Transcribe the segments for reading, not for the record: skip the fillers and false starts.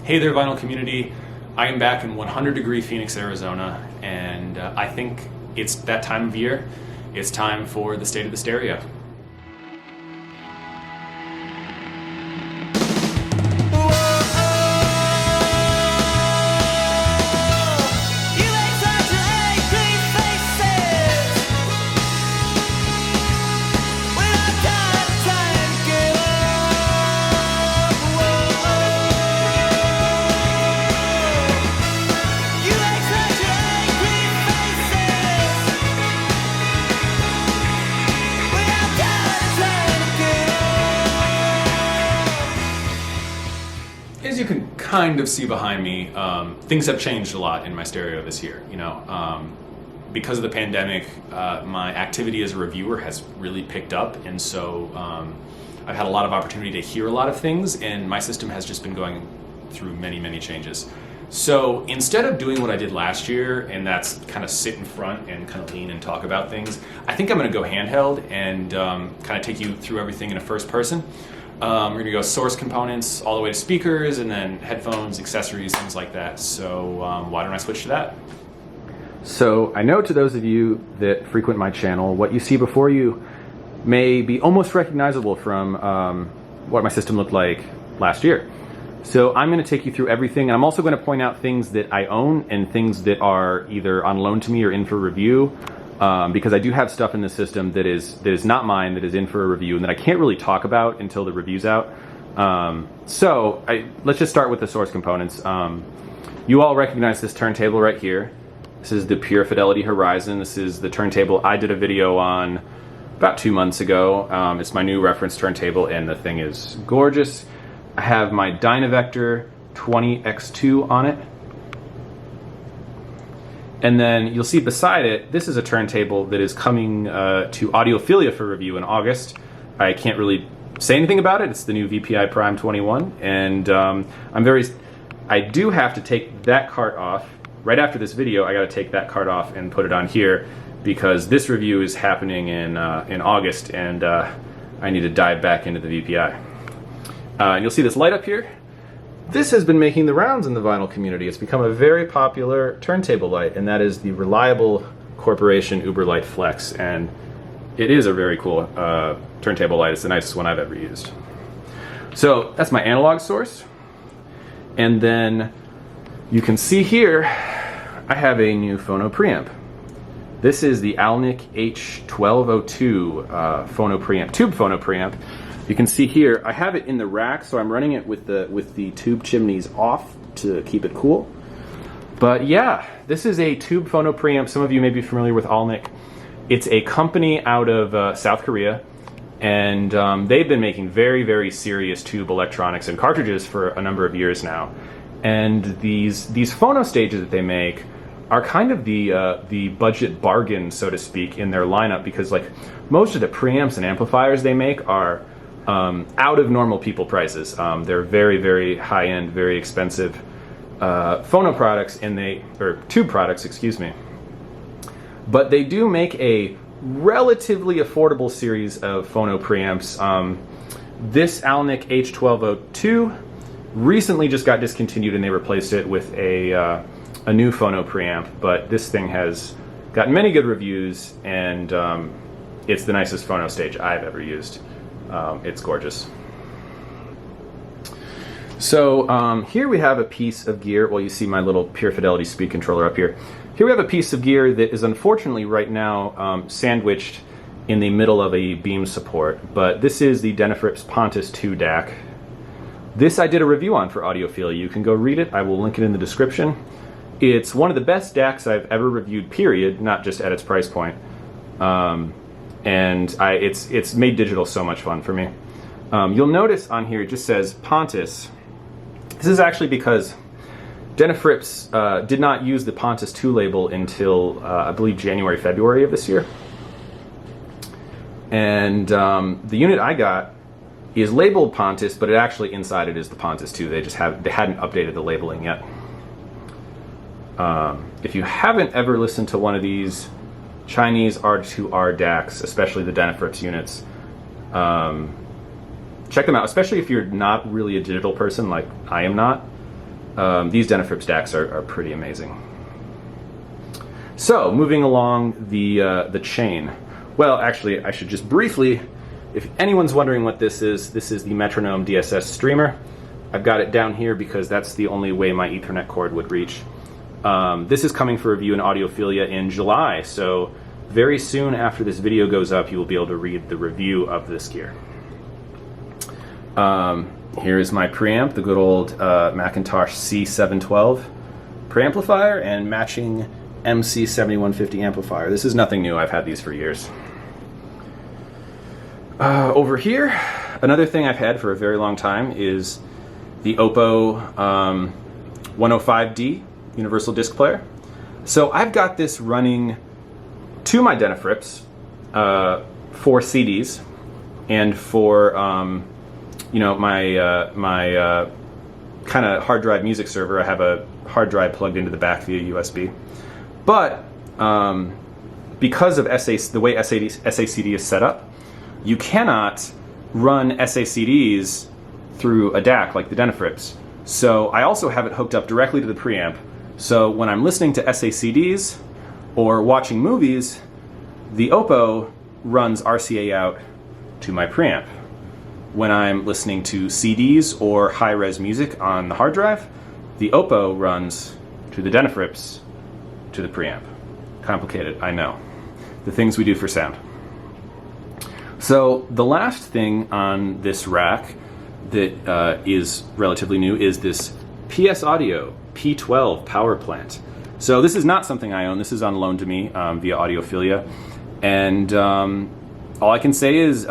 Hey there, vinyl community. I am back in 100-degree Phoenix, Arizona, and I think it's that time of year. It's time for the State of the Stereo. As you can kind of see behind me, things have changed a lot in my stereo this year. Because of the pandemic, my activity as a reviewer has really picked up, and so I've had a lot of opportunity to hear a lot of things, and my system has just been going through many, many changes. So instead of doing what I did last year, and that's kind of sit in front and kind of lean and talk about things, I think I'm going to go handheld and kind of take you through everything in a first person. We're going to go source components all the way to speakers, and then headphones, accessories, things like that. So why don't I switch to that? So I know to those of you that frequent my channel, what you see before you may be almost recognizable from what my system looked like last year. So I'm going to take you through everything, and I'm also going to point out things that I own and things that are either on loan to me or in for review. Because I do have stuff in the system that is not mine, that is in for a review, and that I can't really talk about until the review's out. Let's just start with the source components. You all recognize this turntable right here. This is the Pure Fidelity Horizon. This is the turntable I did a video on about 2 months ago. It's my new reference turntable, and the thing is gorgeous. I have my Dynavector 20X2 on it. And then you'll see beside it, this is a turntable that is coming to Audiophilia for review in August. I can't really say anything about it. It's the new VPI Prime 21, and I do have to take that cart off. Right after this video, I got to take that cart off and put it on here because this review is happening in August, and I need to dive back into the VPI. And you'll see this light up here. This has been making the rounds in the vinyl community. It's become a very popular turntable light, and that is the Reliable Corporation Uberlight Flex, and it is a very cool turntable light. It's the nicest one I've ever used. So that's my analog source, and then you can see here I have a new Phono Preamp. This is the Alnic H1202 Phono Preamp, tube Phono Preamp. You can see here, I have it in the rack, so I'm running it with the tube chimneys off to keep it cool. But yeah, this is a tube Phono Preamp. Some of you may be familiar with Alnic. It's a company out of South Korea, and they've been making very, very serious tube electronics and cartridges for a number of years now. And these phono stages that they make are kind of the budget bargain, so to speak, in their lineup, because like most of the preamps and amplifiers they make are out of normal people prices. They're very, very high-end, very expensive phono products, or tube products, excuse me. But they do make a relatively affordable series of phono preamps. This Alnic H1202 recently just got discontinued, and they replaced it with a new phono preamp. But this thing has gotten many good reviews, and it's the nicest phono stage I've ever used. It's gorgeous. So here we have a piece of gear. Well, you see my little Pure Fidelity speed controller up here. Here we have a piece of gear that is unfortunately right now sandwiched in the middle of a beam support, but this is the Denafrips Pontus 2 DAC. This I did a review on for Audiophilia. You can go read it. I will link it in the description. It's one of the best DACs I've ever reviewed, period, not just at its price point. And it's made digital so much fun for me. You'll notice on here it just says Pontus. This is actually because Denafrips did not use the Pontus 2 label until I believe January, February of this year. And the unit I got is labeled Pontus, but it actually inside it is the Pontus 2. They hadn't updated the labeling yet. If you haven't ever listened to one of these Chinese R2R DACs, especially the Denafrips units, check them out, especially if you're not really a digital person like I am not. These Denafrips DACs are pretty amazing. So, moving along the chain. Well, actually, I should just briefly, if anyone's wondering what this is the Metronome DSS streamer. I've got it down here because that's the only way my Ethernet cord would reach. This is coming for review in Audiophilia in July, so very soon after this video goes up, you will be able to read the review of this gear. Here is my preamp, the good old Macintosh C712 preamplifier and matching MC7150 amplifier. This is nothing new, I've had these for years. Over here, another thing I've had for a very long time is the Oppo 105D Universal Disc Player. So I've got this running to my Denafrips for CDs and for my kind of hard drive music server. I have a hard drive plugged into the back via USB. But because of the way SACD is set up, you cannot run SACDs through a DAC like the Denafrips. So I also have it hooked up directly to the preamp. So when I'm listening to SACDs or watching movies, the Oppo runs RCA out to my preamp. When I'm listening to CDs or high-res music on the hard drive, the Oppo runs to the Denafrips to the preamp. Complicated, I know. The things we do for sound. So the last thing on this rack that is relatively new is this PS Audio P12 power plant. So this is not something I own. This is on loan to me via Audiophilia. And all I can say is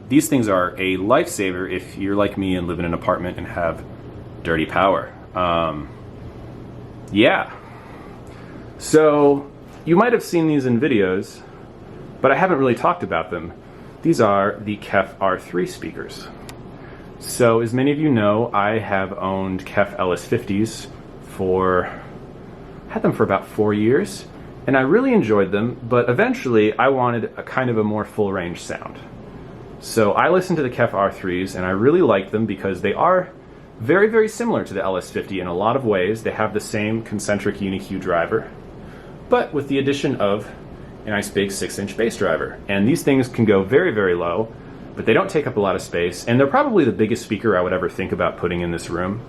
these things are a lifesaver if you're like me and live in an apartment and have dirty power. Yeah. So you might have seen these in videos, but I haven't really talked about them. These are the KEF R3 speakers. So as many of you know, I have owned KEF LS50s had them for about 4 years, and I really enjoyed them, but eventually I wanted a kind of a more full range sound. So I listened to the KEF R3s and I really liked them because they are very, very similar to the LS50 in a lot of ways. They have the same concentric Uni-Q driver, but with the addition of a nice big 6-inch bass driver. And these things can go very, very low, but they don't take up a lot of space, and they're probably the biggest speaker I would ever think about putting in this room.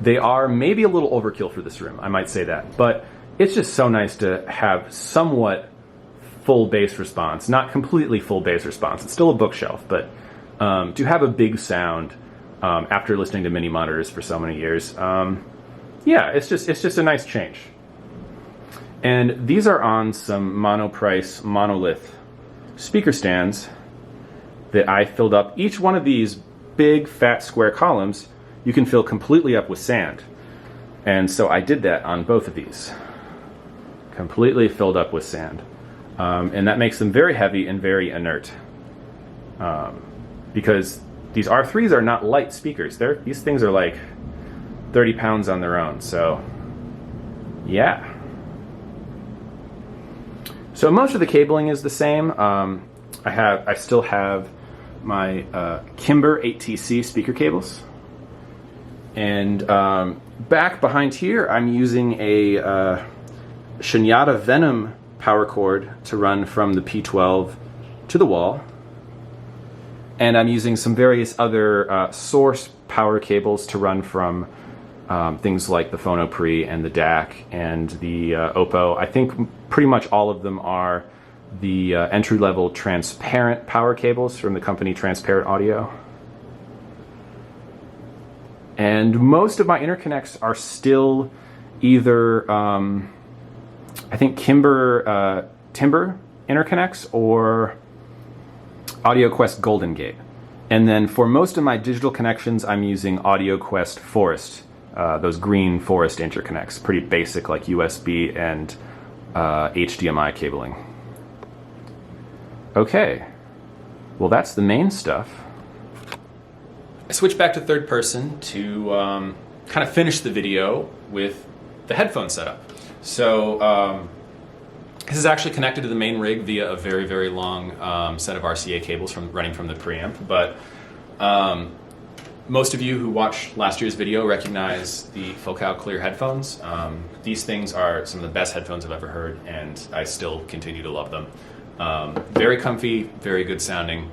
They are maybe a little overkill for this room, I might say that, but it's just so nice to have somewhat full bass response, not completely full bass response. It's still a bookshelf, but to have a big sound after listening to mini monitors for so many years, yeah, it's just a nice change. And these are on some Monoprice monolith speaker stands that I filled up. Each one of these big fat square columns you can fill completely up with sand. And so I did that on both of these. Completely filled up with sand. And that makes them very heavy and very inert. Because these R3s are not light speakers. These things are like 30 pounds on their own. So, yeah. So most of the cabling is the same. I still have my Kimber 8TC speaker cables. And back behind here, I'm using a Shinyata Venom power cord to run from the P12 to the wall. And I'm using some various other source power cables to run from things like the Phono Pre and the DAC and the Oppo. I think pretty much all of them are the entry-level transparent power cables from the company Transparent Audio. And most of my interconnects are still either, I think, Timber interconnects or AudioQuest Golden Gate. And then for most of my digital connections, I'm using AudioQuest Forest, those green Forest interconnects, pretty basic like USB and HDMI cabling. Okay, well that's the main stuff. I switched back to third person to kind of finish the video with the headphone setup. So this is actually connected to the main rig via a very, very long set of RCA cables running from the preamp. But Most of you who watched last year's video recognize the Focal Clear headphones. These things are some of the best headphones I've ever heard, and I still continue to love them. Very comfy, very good sounding.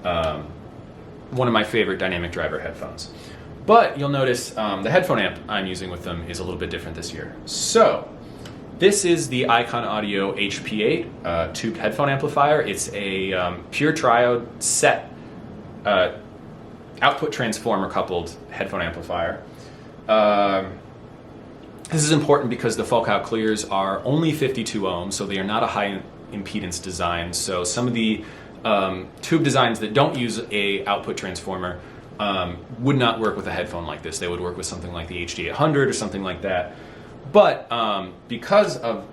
One of my favorite dynamic driver headphones. But you'll notice the headphone amp I'm using with them is a little bit different this year. So this is the Icon Audio HP8 tubed headphone amplifier. It's a pure triode set output transformer coupled headphone amplifier. This is important because the Focal Clears are only 52 ohms, so they are not a high impedance design. So some of the tube designs that don't use a output transformer would not work with a headphone like this. They would work with something like the HD800 or something like that. But because of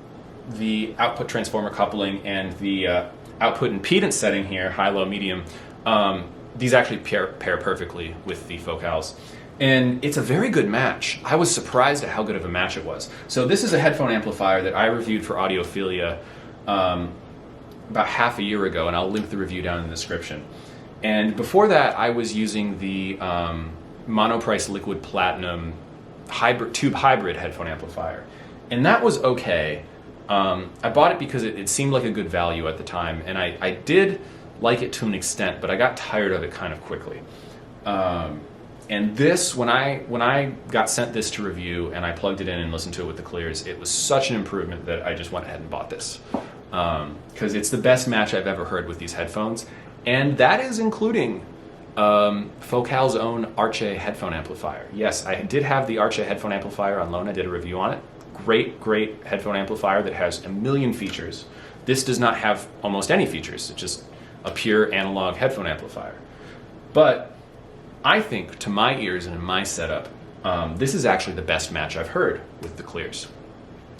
the output transformer coupling and the output impedance setting here, high, low, medium, these actually pair perfectly with the Focals. And it's a very good match. I was surprised at how good of a match it was. So this is a headphone amplifier that I reviewed for Audiophilia about half a year ago, and I'll link the review down in the description. And before that, I was using the Monoprice Liquid Platinum tube hybrid headphone amplifier. And that was okay. I bought it because it seemed like a good value at the time, and I did like it to an extent, but I got tired of it kind of quickly. And this, when I got sent this to review and I plugged it in and listened to it with the Clears, it was such an improvement that I just went ahead and bought this. Because it's the best match I've ever heard with these headphones. And that is including Focal's own Arche headphone amplifier. Yes, I did have the Arche headphone amplifier on loan. I did a review on it. Great headphone amplifier that has a million features. This does not have almost any features. It's just a pure analog headphone amplifier. But I think, to my ears and in my setup, this is actually the best match I've heard with the Clears.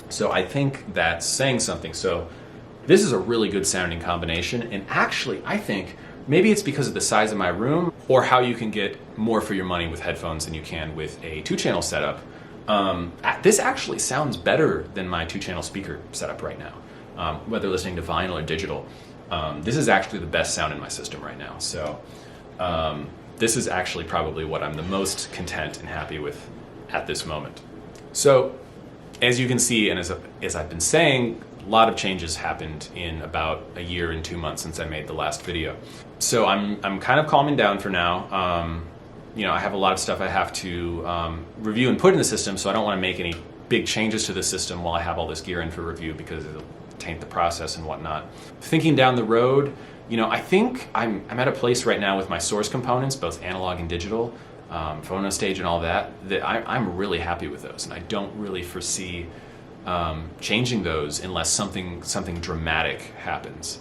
So I think that's saying something. So this is a really good sounding combination, and actually I think maybe it's because of the size of my room or how you can get more for your money with headphones than you can with a 2-channel setup. This actually sounds better than my 2-channel speaker setup right now, whether listening to vinyl or digital. This is actually the best sound in my system right now. So this is actually probably what I'm the most content and happy with at this moment. So as you can see, and as I've been saying, a lot of changes happened in about a year and 2 months since I made the last video. So I'm kind of calming down for now. I have a lot of stuff I have to review and put in the system, so I don't want to make any big changes to the system while I have all this gear in for review because it'll taint the process and whatnot. Thinking down the road, I think I'm at a place right now with my source components, both analog and digital, Phono Stage and all that I'm really happy with those, and I don't really foresee changing those unless something dramatic happens.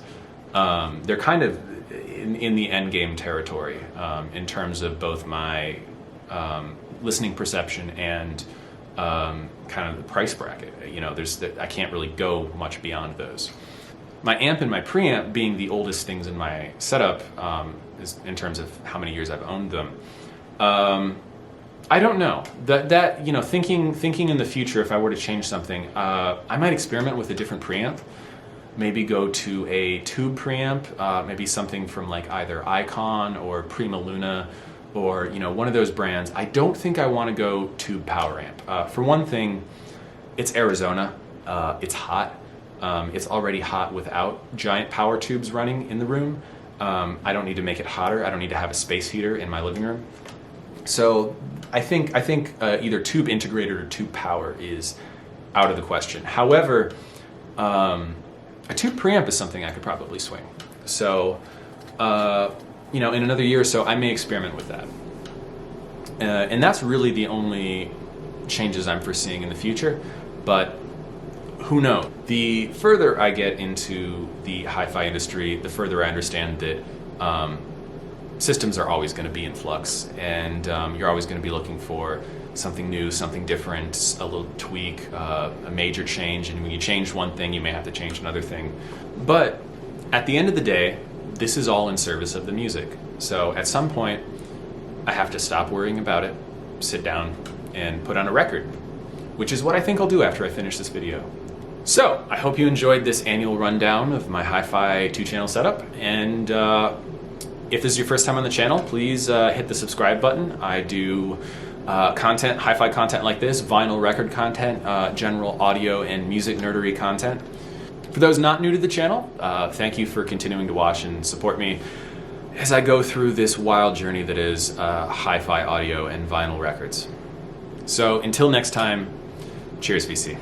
They're kind of in the end game territory in terms of both my listening perception and kind of the price bracket. I can't really go much beyond those. My amp and my preamp being the oldest things in my setup, is in terms of how many years I've owned them. I don't know. Thinking in the future, if I were to change something, I might experiment with a different preamp. Maybe go to a tube preamp, maybe something from like either Icon or Prima Luna, or one of those brands. I don't think I want to go tube power amp. For one thing, it's Arizona. It's hot. It's already hot without giant power tubes running in the room. I don't need to make it hotter. I don't need to have a space heater in my living room. So I think either tube integrated or tube power is out of the question. However, a tube preamp is something I could probably swing. So, in another year or so, I may experiment with that. And that's really the only changes I'm foreseeing in the future. But who knows? The further I get into the hi-fi industry, the further I understand that systems are always going to be in flux, and you're always going to be looking for something new, something different, a little tweak, a major change, and when you change one thing, you may have to change another thing. But at the end of the day, this is all in service of the music. So at some point, I have to stop worrying about it, sit down, and put on a record, which is what I think I'll do after I finish this video. So I hope you enjoyed this annual rundown of my hi-fi 2-channel setup, and If this is your first time on the channel, please hit the subscribe button. I do content, hi-fi content like this, vinyl record content, general audio and music nerdery content. For those not new to the channel, thank you for continuing to watch and support me as I go through this wild journey that is hi-fi audio and vinyl records. So until next time, cheers VC.